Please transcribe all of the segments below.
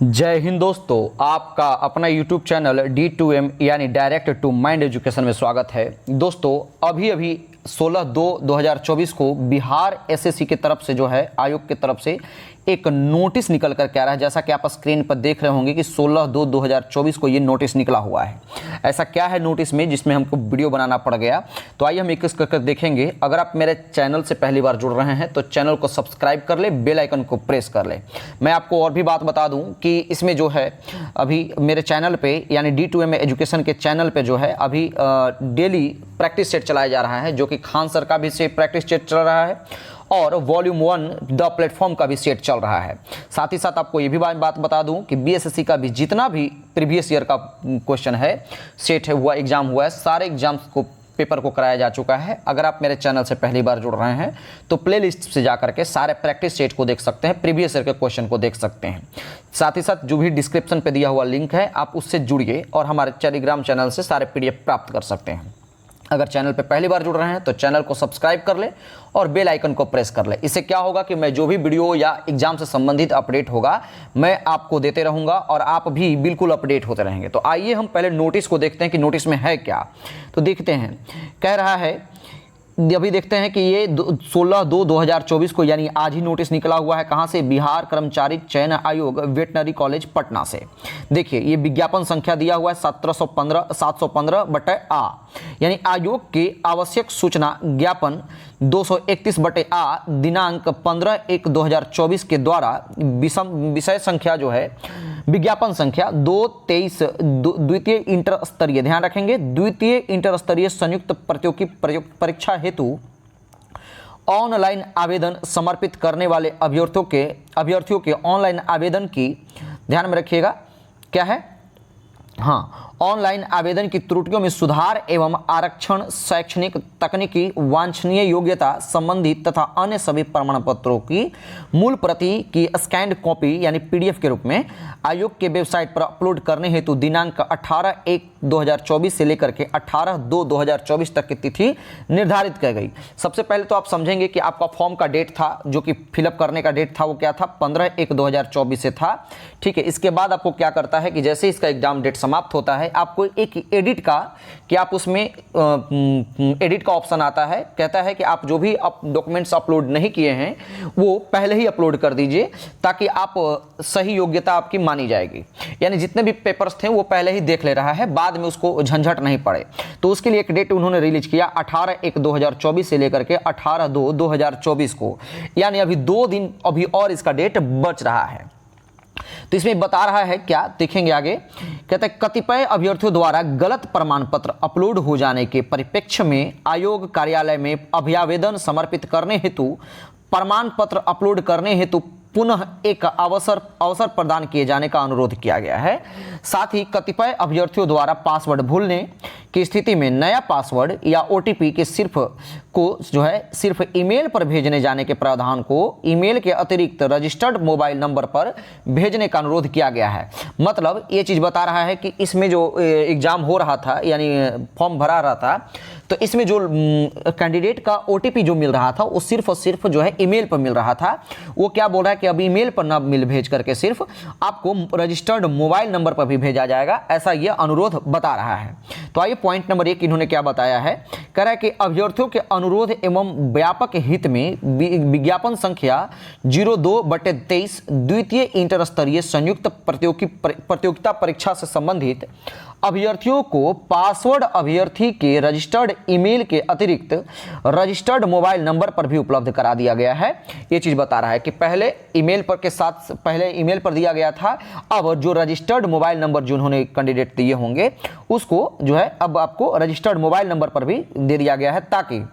जय हिंद दोस्तों, आपका अपना YouTube चैनल D2M यानी डायरेक्ट टू माइंड एजुकेशन में स्वागत है। दोस्तों अभी 16/2/2024 को बिहार एसएससी की तरफ से जो है आयोग की तरफ से एक नोटिस निकल कर के आ रहा है। जैसा कि आप स्क्रीन पर देख रहे होंगे कि 16/2/2024 को ये नोटिस निकला हुआ है। ऐसा क्या है नोटिस में जिसमें हमको वीडियो बनाना पड़ गया, तो आइए हम एक एक करके देखेंगे। अगर आप मेरे चैनल से पहली बार जुड़ रहे हैं तो चैनल को सब्सक्राइब कर ले, बेल आइकन को प्रेस कर ले। मैं आपको और भी बात बता दूं कि इसमें जो है अभी मेरे चैनल पे यानी D2M एजुकेशन के चैनल पे जो है अभी डेली प्रैक्टिस सेट चलाया जा रहा है, जो कि खान सर का भी सेट प्रैक्टिस सेट चल रहा है और वॉल्यूम 1 द प्लेटफॉर्म का भी सेट चल रहा है। साथ ही साथ आपको ये भी बात बता दूं कि बीएसएससी का भी जितना भी प्रीवियस ईयर का क्वेश्चन है सेट है हुआ एग्जाम हुआ है, सारे एग्जाम्स को पेपर को कराया जा चुका है। अगर आप मेरे चैनल से पहली बार जुड़ रहे हैं तो प्लेलिस्ट से जाकर के सारे प्रैक्टिस सेट को देख सकते हैं, प्रीवियस ईयर के क्वेश्चन को देख सकते हैं। साथ ही साथ जो भी डिस्क्रिप्शन पे दिया हुआ लिंक है आप उससे जुड़िए और हमारे टेलीग्राम चैनल से सारे पीडीएफ प्राप्त कर सकते हैं। अगर चैनल पे पहली बार जुड़ रहे हैं तो चैनल को सब्सक्राइब कर ले और बेल आइकन को प्रेस कर ले। इससे क्या होगा कि मैं जो भी वीडियो या एग्जाम से संबंधित अपडेट होगा मैं आपको देते रहूंगा और आप भी बिल्कुल अपडेट होते रहेंगे। तो आइए हम पहले नोटिस को देखते हैं कि नोटिस में है क्या। तो देखते हैं, कह रहा है अभी देखते हैं कि ये 16/2/2024 को यानी आज ही नोटिस निकला हुआ है। कहां से? बिहार कर्मचारी चयन आयोग वेटनरी कॉलेज पटना से। देखिए ये विज्ञापन संख्या दिया हुआ है 715/आ यानी आयोग के आवश्यक सूचना ज्ञापन 231/आ दिनांक 15/1/2024 के द्वारा विषय संख्या जो है विज्ञापन संख्या 223 द्वितीय इंटर स्तरीय, ध्यान रखेंगे, द्वितीय इंटर स्तरीय संयुक्त प्रतियोगी परीक्षा हेतु ऑनलाइन आवेदन समर्पित करने वाले अभ्यर्थियों के ऑनलाइन आवेदन की, ध्यान में रखिएगा क्या है, हाँ, ऑनलाइन आवेदन की त्रुटियों में सुधार एवं आरक्षण, शैक्षणिक, तकनीकी, वांछनीय योग्यता संबंधित तथा अन्य सभी प्रमाण पत्रों की मूल प्रति की स्कैन्ड कॉपी यानी पीडीएफ के रूप में आयोग के वेबसाइट पर अपलोड करने हेतु दिनांक 18/1/2024 से लेकर के 18/2/2024 तक की तिथि निर्धारित की गई। सबसे पहले तो आप समझेंगे कि आपका फॉर्म का डेट था, जो कि फिलअप करने का डेट था, वो क्या था, 15/1/2024 से था। ठीक है, इसके बाद आपको क्या करता है कि जैसे इसका एग्जाम डेट समाप्त होता है आपको एक एडिट का कि आप उसमें एडिट का ऑप्शन आता है, कहता है कि आप जो भी डॉक्यूमेंट्स अपलोड नहीं किए हैं वो पहले ही अपलोड कर दीजिए ताकि आप सही योग्यता आपकी मानी जाएगी। यानी जितने भी पेपर्स थे वो पहले ही देख ले रहा है, बाद में उसको झंझट नहीं पड़े। तो उसके लिए एक डेट उन्होंने रिलीज किया 18/1/2024 से लेकर के 18/2/2024 को, यानी अभी 2 दिन अभी और इसका डेट बच रहा है। तो इसमें बता रहा है क्या, देखेंगे आगे, कहते हैं कतिपय अभ्यर्थियों द्वारा गलत प्रमाण पत्र अपलोड हो जाने के परिप्रेक्ष्य में आयोग कार्यालय में अभ्यावेदन समर्पित करने हेतु प्रमाण पत्र अपलोड करने हेतु पुनः एक अवसर प्रदान किए जाने का अनुरोध किया गया है। साथ ही कतिपय अभ्यर्थियों द्वारा पासवर्ड भूलने की स्थिति में नया पासवर्ड या ओटीपी के सिर्फ ईमेल पर भेजने जाने के प्रावधान को ईमेल के अतिरिक्त रजिस्टर्ड मोबाइल नंबर पर भेजने का अनुरोध किया गया है। मतलब ये चीज़ बता रहा है कि इसमें जो एग्जाम हो रहा था यानी फॉर्म भरा रहा था तो इसमें जो कैंडिडेट का ओटीपी जो मिल रहा था वो सिर्फ और सिर्फ जो है ईमेल पर मिल रहा था। वो क्या बोल रहा है कि अब ईमेल पर ना मिल भेज करके सिर्फ आपको रजिस्टर्ड मोबाइल नंबर पर भी भेजा जाएगा, ऐसा ये अनुरोध बता रहा है। तो आइए पॉइंट नंबर 1 इन्होंने क्या बताया है, कह रहा है कि अभ्यर्थियों के अनुरोध एवं व्यापक हित में विज्ञापन संख्या 02/23 द्वितीय इंटर स्तरीय संयुक्त प्रतियोगिता परीक्षा से संबंधित अभ्यर्थियों को पासवर्ड अभ्यर्थी के रजिस्टर्ड ईमेल के अतिरिक्त रजिस्टर्ड मोबाइल नंबर पर भी उपलब्ध करा दिया गया है। ये चीज़ बता रहा है कि पहले ईमेल पर के साथ पहले ईमेल पर दिया गया था, अब जो रजिस्टर्ड मोबाइल नंबर जो उन्होंने कैंडिडेट दिए होंगे उसको जो है अब आपको रजिस्टर्ड मोबाइल नंबर पर भी दे दिया गया है ताकि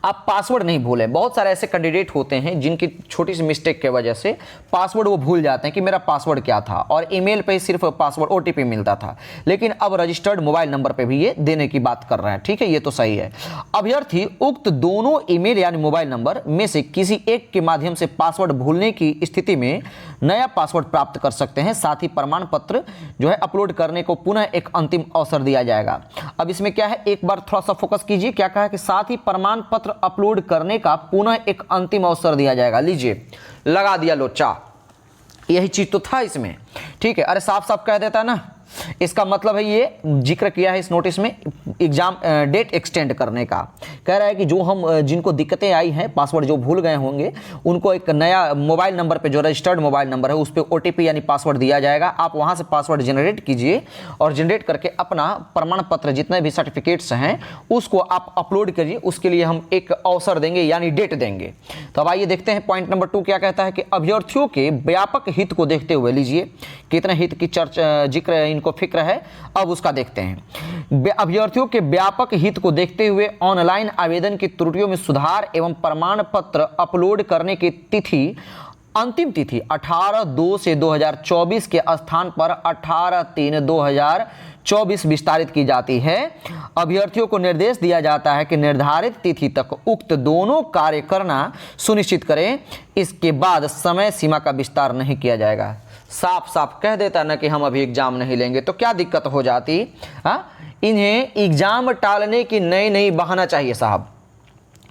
आप पासवर्ड नहीं भूलें। बहुत सारे ऐसे कैंडिडेट होते हैं जिनकी छोटी सी मिस्टेक के वजह से पासवर्ड वो भूल जाते हैं कि मेरा पासवर्ड क्या था और ईमेल पे सिर्फ पासवर्ड ओटीपी मिलता था, लेकिन अब रजिस्टर्ड मोबाइल नंबर पे भी ये देने की बात कर रहे हैं। ठीक है, ये तो सही है। अभ्यर्थी उक्त दोनों ईमेल यानी मोबाइल नंबर में से किसी एक के माध्यम से पासवर्ड भूलने की स्थिति में नया पासवर्ड प्राप्त कर सकते हैं। साथ ही प्रमाण पत्र जो है अपलोड करने को पुनः एक अंतिम अवसर दिया जाएगा। अब इसमें क्या है, एक बार थोड़ा सा फोकस कीजिए, क्या कहा है कि साथ ही प्रमाण पत्र अपलोड करने का पुनः एक अंतिम अवसर दिया जाएगा। लीजिए लगा दिया लोचा। यही चीज तो था इसमें, ठीक है। अरे साफ साफ कह देता ना, इसका मतलब है ये जिक्र किया है इस नोटिस में एग्जाम डेट एक्सटेंड करने का। कह रहा है कि जो हम जिनको दिक्कतें आई हैं, पासवर्ड जो भूल गए होंगे, उनको एक नया मोबाइल नंबर पे, जो रजिस्टर्ड मोबाइल नंबर है, उस पर OTP यानी पासवर्ड दिया जाएगा। आप वहां से पासवर्ड जनरेट कीजिए और जनरेट करके अपना प्रमाण पत्र, जितने भी सर्टिफिकेट्स हैं, उसको आप अपलोड करिए। उसके लिए हम एक अवसर देंगे यानी डेट देंगे। तो अब आइए देखते हैं पॉइंट नंबर 2 क्या कहता है कि अभ्यर्थियों के व्यापक हित को देखते हुए, लीजिए कितने हित की चर्चा जिक्र इनको फिक्र है, अब उसका देखते हैं। अभ्यर्थियों के व्यापक हित को देखते हुए ऑनलाइन आवेदन की त्रुटियों में सुधार एवं प्रमाण पत्र अपलोड करने की तिथि, अंतिम तिथि 18/2 से 2024 के स्थान पर 18/3/2024 विस्तारित की जाती है। अभ्यर्थियों को निर्देश दिया जाता है कि निर्धारित तिथि तक उक्त दोनों कार्य करना सुनिश्चित करें। इसके बाद समय सीमा का विस्तार नहीं किया जाएगा। साफ साफ कह देता ना कि हम अभी एग्जाम नहीं लेंगे, तो क्या दिक्कत हो जाती। इन्हें एग्जाम टालने की नई बहाना चाहिए साहब,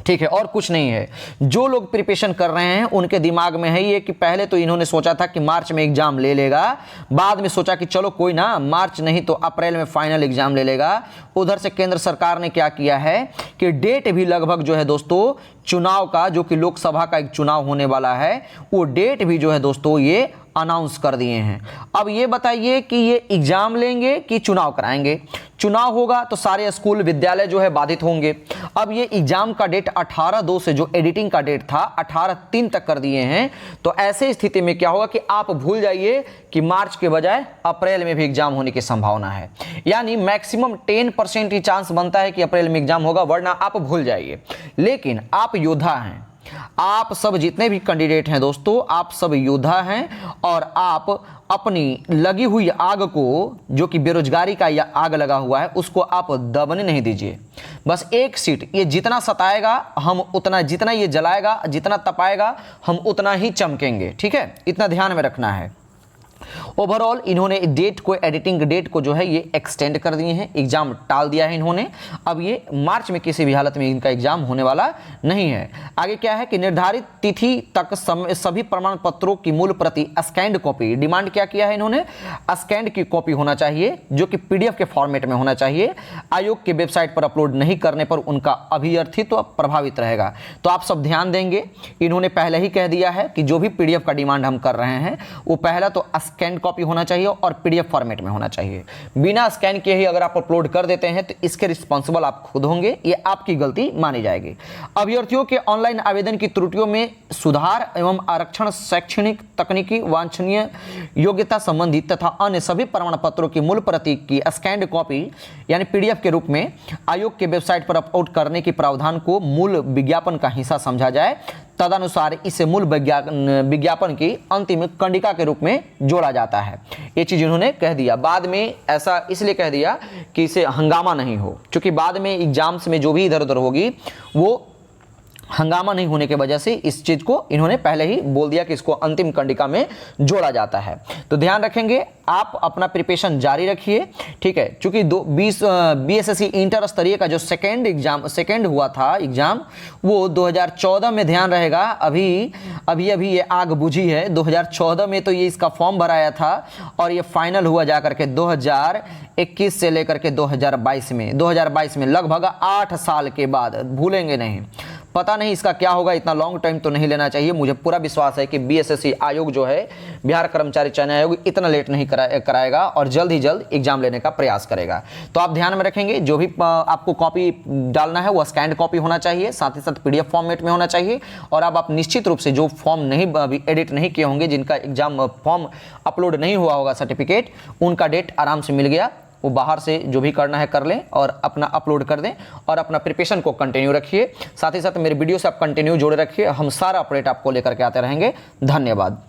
ठीक है, और कुछ नहीं है। जो लोग प्रिपरेशन कर रहे हैं उनके दिमाग में है ये कि पहले तो इन्होंने सोचा था कि मार्च में एग्जाम ले लेगा, बाद में सोचा कि चलो कोई ना, मार्च नहीं तो अप्रैल में फाइनल एग्जाम ले लेगा। उधर से केंद्र सरकार ने क्या किया है कि डेट भी लगभग जो है दोस्तों चुनाव का, जो कि लोकसभा का एक चुनाव होने वाला है, वो डेट भी जो है दोस्तों ये अनाउंस कर दिए हैं। अब ये बताइए कि ये एग्जाम लेंगे कि चुनाव कराएंगे। चुनाव होगा तो सारे स्कूल विद्यालय जो है बाधित होंगे। अब ये एग्जाम का डेट 18/2 से, जो एडिटिंग का डेट था, 18/3 तक कर दिए हैं। तो ऐसे स्थिति में क्या होगा कि आप भूल जाइए कि मार्च के बजाय अप्रैल में भी एग्जाम होने की संभावना है। यानी मैक्सिमम 10% ही चांस बनता है कि अप्रैल में एग्जाम होगा, वरना आप भूल जाइए। लेकिन आप योद्धा हैं, आप सब जितने भी कैंडिडेट हैं दोस्तों, आप सब योद्धा हैं और आप अपनी लगी हुई आग को, जो कि बेरोजगारी का या आग लगा हुआ है, उसको आप दबने नहीं दीजिए। बस एक सीट, ये जितना सताएगा हम उतना, जितना ये जलाएगा, जितना तपाएगा हम उतना ही चमकेंगे, ठीक है, इतना ध्यान में रखना है। ओवरऑल इन्होंने डेट को, एडिटिंग डेट को जो है ये एक्सटेंड कर दिए हैं, एग्जाम टाल दिया है इन्होंने। अब ये मार्च में किसी भी हालत में इनका एग्जाम होने वाला नहीं है। आगे क्या है कि निर्धारित तिथि तक सभी प्रमाण पत्रों की मूल प्रति स्कैंड कॉपी, डिमांड क्या किया है इन्होंने, स्कैंड की कॉपी होना चाहिए, जो कि PDF के फॉर्मेट में होना चाहिए। आयोग के वेबसाइट पर अपलोड नहीं करने पर उनका अभ्यर्थित्व प्रभावित रहेगा। तो आप सब ध्यान देंगे, इन्होंने पहले ही कह दिया है कि जो भी PDF का डिमांड हम कर रहे हैं वो पहला तो स्कैन कॉपी होना चाहिए और PDF फॉर्मेट में होना चाहिए। बिना स्कैन किए ही अगर आप अपलोड कर देते हैं तो इसके रिस्पॉन्सिबल आप खुद होंगे, ये आपकी गलती मानी जाएगी। अभ्यर्थियों के ऑनलाइन आवेदन की त्रुटियों में सुधार एवं आरक्षण, शैक्षणिक, तकनीकी, वांछनीय योग्यता संबंधी तथा अन्य सभी प्रमाण पत्रों की मूल प्रति की स्कैन्ड कॉपी यानी PDF के रूप में आयोग के वेबसाइट पर अपलोड करने के प्रावधान को मूल विज्ञापन का हिस्सा समझा जाए। तदनुसार इसे मूल विज्ञापन की अंतिम कंडिका के रूप में जोड़ा जाता है। ये चीज इन्होंने कह दिया। बाद में ऐसा इसलिए कह दिया कि इसे हंगामा नहीं हो, क्योंकि बाद में एग्जाम्स में जो भी इधर उधर होगी वो हंगामा नहीं होने की वजह से इस चीज को इन्होंने पहले ही बोल दिया कि इसको अंतिम कंडिका में जोड़ा जाता है। तो ध्यान रखेंगे, आप अपना प्रिपरेशन जारी रखिए, ठीक है। चूंकि BSSC इंटर स्तरीय का जो सेकेंड हुआ था एग्जाम, वो 2014 में ध्यान रहेगा। अभी ये आग बुझी है। 2014 में तो ये इसका फॉर्म भराया था और ये फाइनल हुआ जाकर के 2021 से लेकर के 2022 में लगभग 8 साल के बाद, भूलेंगे नहीं। पता नहीं इसका क्या होगा, इतना लॉन्ग टाइम तो नहीं लेना चाहिए। मुझे पूरा विश्वास है कि BSSC आयोग जो है, बिहार कर्मचारी चयन आयोग, इतना लेट नहीं कराएगा और जल्द ही जल्द एग्जाम लेने का प्रयास करेगा। तो आप ध्यान में रखेंगे, जो भी आपको कॉपी डालना है वो स्कैंड कॉपी होना चाहिए, साथ ही साथ PDF फॉर्मेट में होना चाहिए। और अब आप निश्चित रूप से जो फॉर्म नहीं अभी एडिट नहीं किए होंगे, जिनका एग्जाम फॉर्म अपलोड नहीं हुआ होगा सर्टिफिकेट, उनका डेट आराम से मिल गया, वो बाहर से जो भी करना है कर लें और अपना अपलोड कर दें और अपना प्रिपरेशन को कंटिन्यू रखिए। साथ ही साथ मेरे वीडियो से आप कंटिन्यू जोड़े रखिए, हम सारा अपडेट आपको लेकर के आते रहेंगे। धन्यवाद।